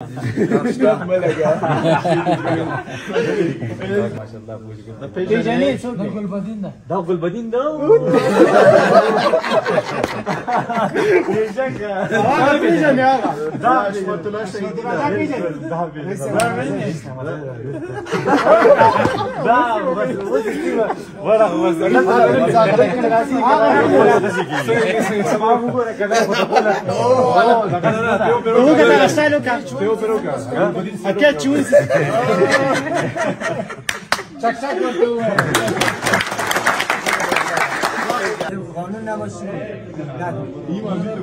ما شاء الله پیژنې څوک دی؟ ګلبدین ده. دا ګلبدین ده. پیژنګه. پیژنې هغه. دا رحمت الله شهید ده. دا پیژنې. دا ورا وزن. سما وګوره کدا Aqui é Chus. Çak çak yapıyor. قانون نباشه این موضوع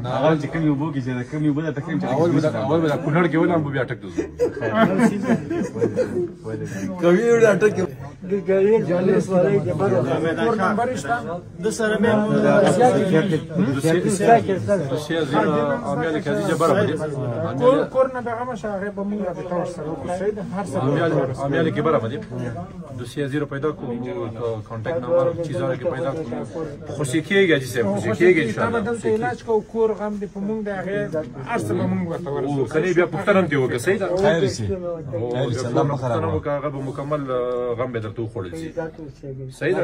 نه اول چې کوم یو بو کې چې کوم یو بل ته کوم چې اول به کونړ کې ولهم بیا اٹک دوزو کوي یو اٹک کې جالس وره کې بار کور نمبر شته د سره مې روسیا زیرا امیال کازی جبر کور نه دغه مشاغه به موږ به تاسو سره کوشید هر څه امیال کې برابر دي دوسیه زیرو پیدا کو کانټیکټ نمبر چیزونه کې پیدا کو خوشی کېږي چې څه خوشی کېږي ان شاء الله دا د علاج کو کور غم دې په موږ دغه هر څه به موږ ورته ورسو او کله بیا پښتنم دی وګه سید خیر شي خیر شي الله مخ خراب نو کاغه به مکمل غم به درته خوړل شي سید